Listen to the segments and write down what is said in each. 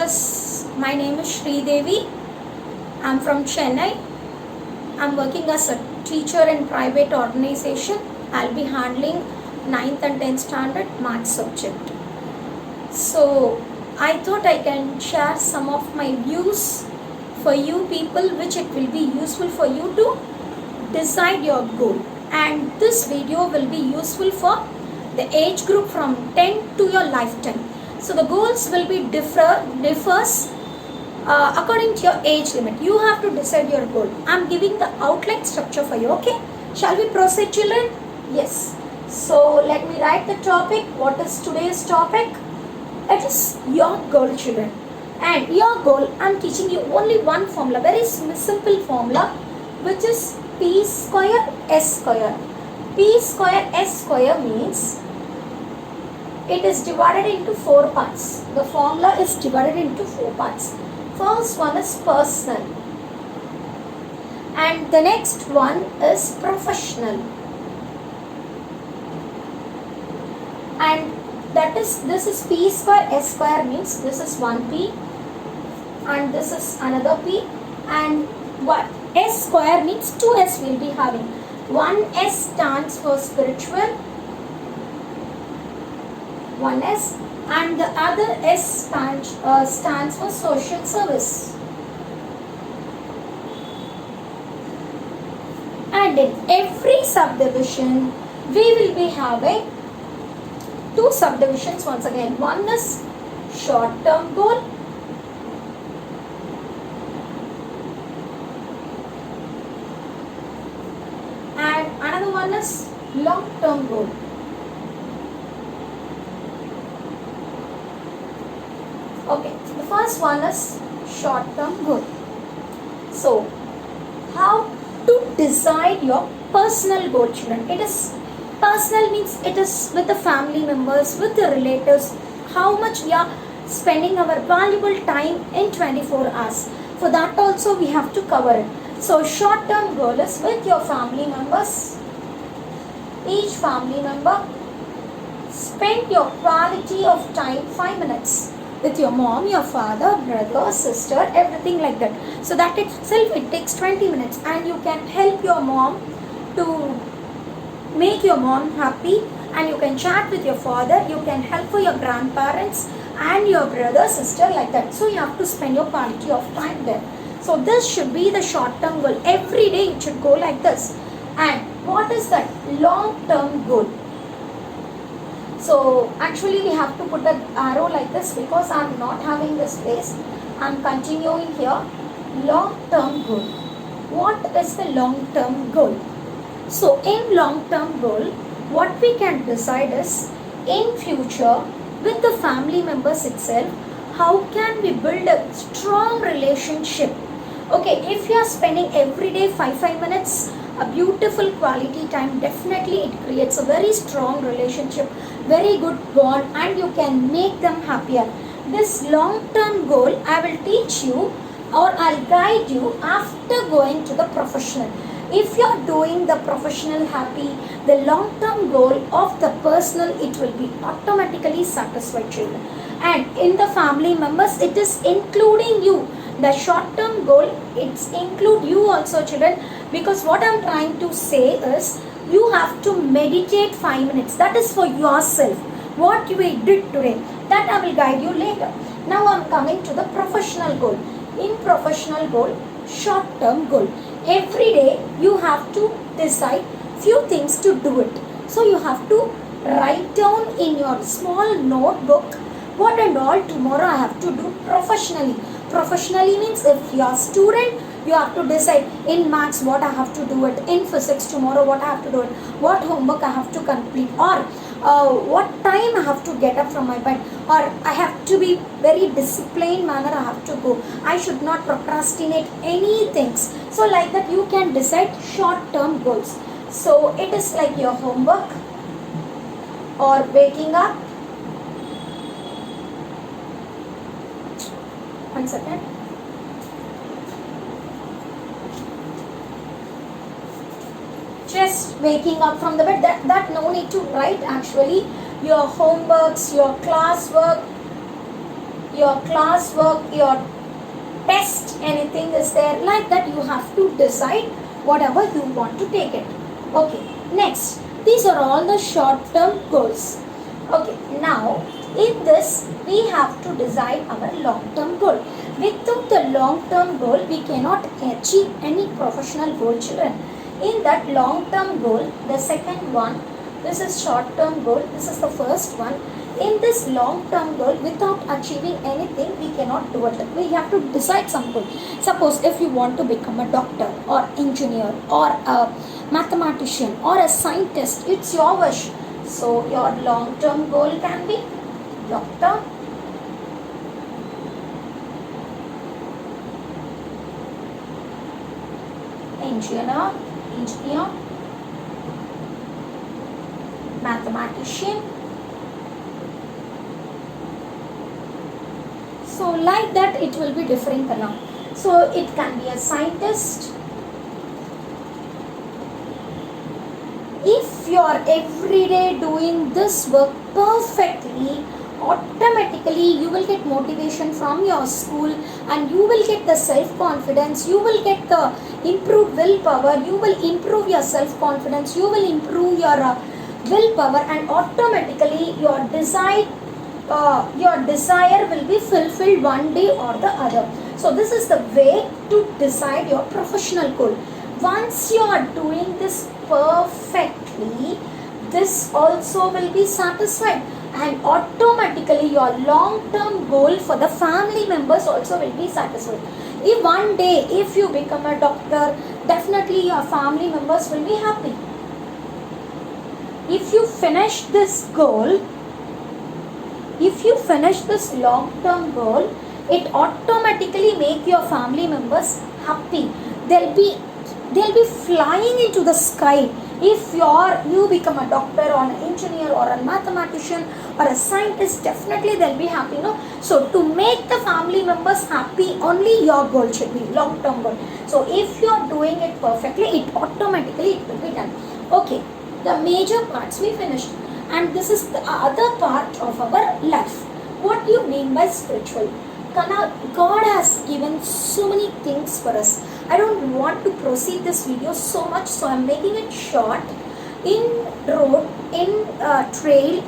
viewers, my name is Sri Devi. I'm from Chennai. I'm working as a teacher in private organization. I'll be handling 9th and 10th standard maths subject. So I thought I can share some of my views for you people, which it will be useful for you to decide your goal. And this video will be useful for the age group from 10 to your lifetime. So the goals will be differs according to your age limit. You have to decide your goal. I'm giving the outline structure for you. Okay, shall we proceed, children? Yes. So let me write the topic. What is today's topic? It is your goal, children. And your goal, I'm teaching you only one formula, very simple formula, which is P square S square. P square S square means it is divided into 4 parts. The formula is divided into 4 parts. First one is personal, and the next one is professional, and this is P square S square means this is 1P and this is another P, and what S square means 2S will be having. One S stands for spiritual, one S, and the other S stands for social service. And in every subdivision we will be having 2 subdivisions once again. One is short term goal and another one is long term goal. Okay, the first one is short term goal. So, how to decide your personal goal, children? It is personal means it is with the family members, with the relatives, how much we are spending our valuable time in 24 hours. For that also we have to cover it. So, short term goal is with your family members. Each family member, spend your quality of time 5 minutes with your mom, your father, brother, sister, everything like that. So that itself it takes 20 minutes, and you can help your mom to make your mom happy, and you can chat with your father, you can help for your grandparents and your brother, sister, like that. So you have to spend your quality of time there. So this should be the short term goal. Every day it should go like this. And what is that long term goal? So actually we have to put an arrow like this because I am not having the space. I am continuing here. Long term goal. What is the long term goal? So in long term goal, what we can decide is, in future with the family members itself, how can we build a strong relationship? Okay, if you are spending every day 5 minutes, a beautiful quality time, definitely it creates a very strong relationship, very good bond, and you can make them happier. This long term goal I will teach you, or I'll guide you after going to the professional. If you are doing the professional happy, the long term goal of the personal, it will be automatically satisfied, children. And in the family members, it is including you. The short term goal, it's include you also, children, because what I'm trying to say is, you have to meditate 5 minutes. That is for yourself. What we did today, that I will guide you later. Now I'm coming to the professional goal. In professional goal, short term goal, every day you have to decide few things to do it. So you have to write down in your small notebook what and all tomorrow I have to do professionally. Professionally means if you are student, you have to decide in maths what I have to do it, in physics tomorrow what I have to do it, what homework I have to complete, or what time I have to get up from my bed, or I have to be very disciplined manner I have to go. I should not procrastinate any things. So like that you can decide short term goals. So it is like your homework, or waking up. One second. Just waking up from the bed, that no need to write actually. Your homeworks, your classwork, your class work, your test, anything is there, like that you have to decide whatever you want to take it. Okay, next, these are all the short term goals. Okay, now in this we have to decide our long term goal. Without the long term goal we cannot achieve any professional goal, children. In that long term goal, the second one, this is short term goal, this is the first one. In this long term goal, without achieving anything we cannot do it. We have to decide some goal. Suppose if you want to become a doctor or engineer or a mathematician or a scientist, it's your wish. So your long term goal can be doctor, engineer, mathematician. So like that it will be different now. So it can be a scientist. If you are every day doing this work perfectly, automatically you will get motivation from your school and you will get the self-confidence, you will get the improved willpower, you will improve your self-confidence, you will improve your willpower, and automatically your desire will be fulfilled one day or the other. So this is the way to decide your professional goal. Once you are doing this perfectly, this also will be satisfied, and automatically your long term goal for the family members also will be satisfied. If one day if you become a doctor, definitely your family members will be happy. If you finish this goal, if you finish this long term goal, it automatically make your family members happy. They'll be flying into the sky. If you become a doctor or an engineer or a mathematician or a scientist, definitely they'll be happy, no? So to make the family members happy, only your goal should be long term goal. So if you are doing it perfectly, it automatically it will be done. Okay, the major parts we finished, and this is the other part of our life. What do you mean by spiritual? God has given so many things for us. I don't want to proceed this video so much, so I'm making it short. In road, in train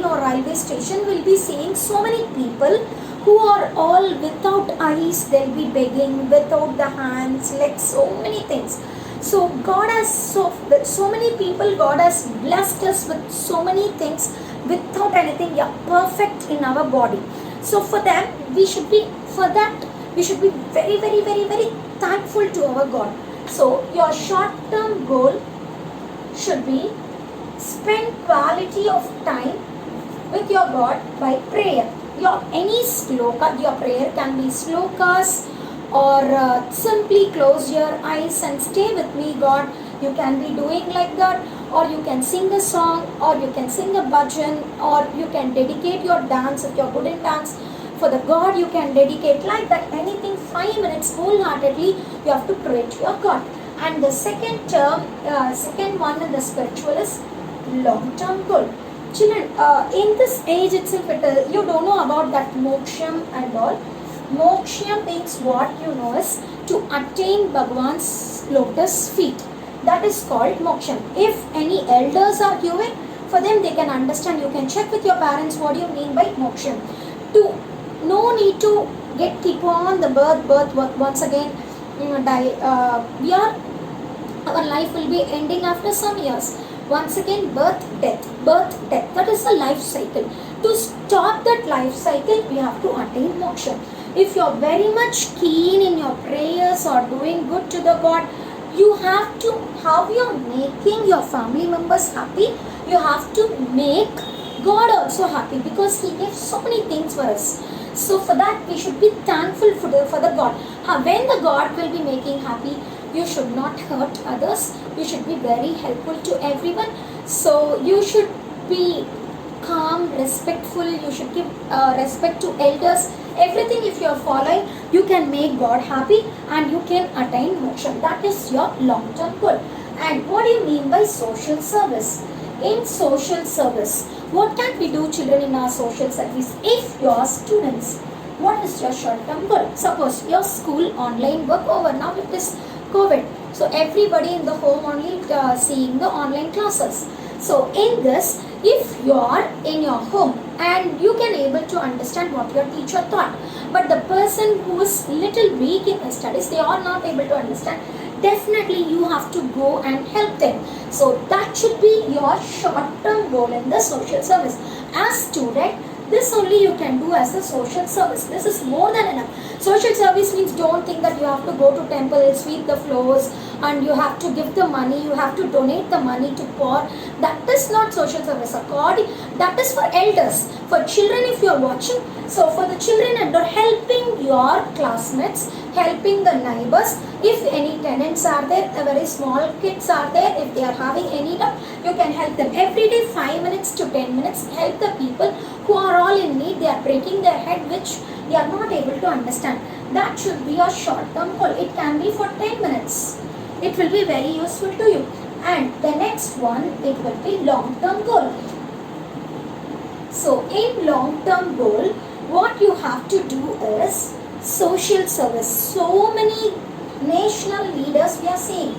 or railway station, we'll be seeing so many people who are all without eyes. They'll be begging, without the hands, like so many things. So God has so many people. God has blessed us with so many things without anything. Yeah, perfect in our body. So for them, we should be very, very, very, very thankful to our God. So your short-term goal should be spend quality of time with your God by prayer. Any sloka, your prayer can be slokas, or simply close your eyes and stay with me, God. You can be doing like that, or you can sing a song, or you can sing a bhajan, or you can dedicate your dance if you're good in dance. For the God you can dedicate like that, anything, 5 minutes wholeheartedly you have to pray to your God. And the second one in the spiritual is long-term goal. Children, in this age itself, you don't know about that moksham and all. Moksham means what you know is to attain Bhagwan's lotus feet. That is called moksham. If any elders are giving, for them they can understand. You can check with your parents what do you mean by moksham. No need to keep on the birth once again die. Our life will be ending after some years. Once again, birth, death. That is the life cycle. To stop that life cycle, we have to attain moksha. If you are very much keen in your prayers or doing good to the God, you have to, how you are making your family members happy, you have to make God also happy, because He gave so many things for us. So for that we should be thankful for the God. When the God will be making happy, you should not hurt others. You should be very helpful to everyone. So you should be calm, respectful. You should give respect to elders. Everything if you are following, you can make God happy and you can attain moksha. That is your long-term goal. And what do you mean by social service? In social service, What can we do, children, in our social service? If you are students, what is your short-term goal? Suppose your school online work over now with this COVID. So everybody in the home only seeing the online classes. So in this, if you are in your home and you can able to understand what your teacher taught, but the person who is little weak in studies, they are not able to understand, definitely you have to go and help them. So that should be your short-term goal in the social service. As student, this only you can do as a social service. This is more than enough. Social service means don't think that you have to go to temple, sweep the floors, and you have to give the money, you have to donate the money to poor. That is not social service. According, that is for elders. For children, if you are watching, so for the children and helping your classmates, helping the neighbors, if any tenants are there, very small kids are there, if they are having any doubt, you can help them. Every day 5 minutes to 10 minutes, help the people who are all in need. They are breaking their head, which they are not able to understand. That should be a short-term goal. It can be for 10 minutes. It will be very useful to you. And the next one, it will be long-term goal. So in long-term goal, what you have to do is social service. So many national leaders we are seeing.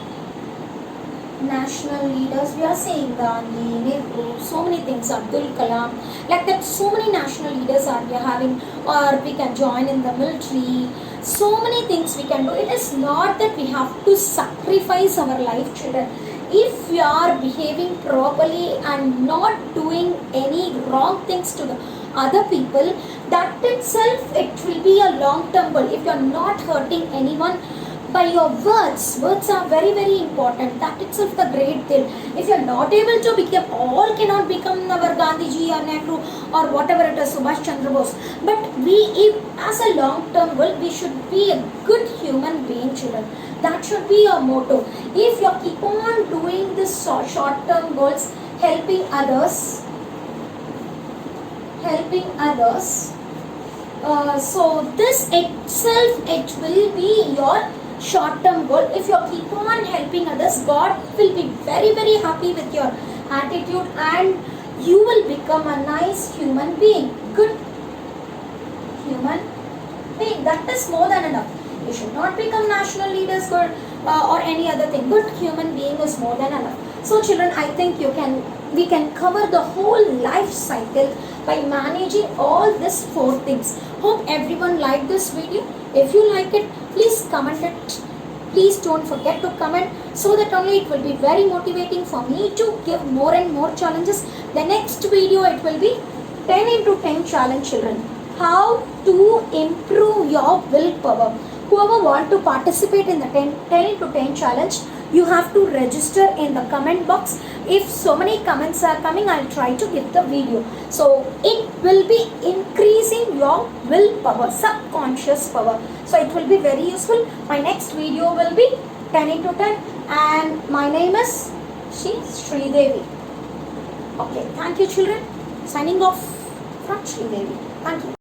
National leaders we are seeing, Gandhi, Nehru, so many things, Abdul Kalam, like that. So many national leaders are we having, or we can join in the military. So many things we can do. It is not that we have to sacrifice our life, children. If we are behaving properly and not doing any wrong things to the other people, that itself, it will be a long-term goal. If you are not hurting anyone by your words are very, very important. That itself the great thing. If you are not able to become, all cannot become our Gandhiji or Nehru or whatever it is, Subhash Chandra Bose. But if as a long-term goal, we should be a good human being, children. That should be your motto. If you keep on doing this short-term goals, helping others, so this itself, it will be your short-term goal. If you keep on helping others, God will be very, very happy with your attitude, and you will become a nice human being, good human being. That is more than enough. You should not become national leaders or any other thing. Good human being is more than enough. So children, I think we can cover the whole life cycle by managing all these 4 things. Hope everyone liked this video. If you like it, please comment it. Please don't forget to comment, so that only it will be very motivating for me to give more and more challenges. The next video, it will be 10 into 10 challenge, children. How to improve your willpower. Whoever want to participate in the 10 into 10 challenge, you have to register in the comment box. If so many comments are coming, I'll try to give the video. So it will be increasing your willpower, subconscious power. So it will be very useful. My next video will be 10 into 10, and my name is Sri Devi. Okay, thank you, children. Signing off from Sri Devi. Thank you.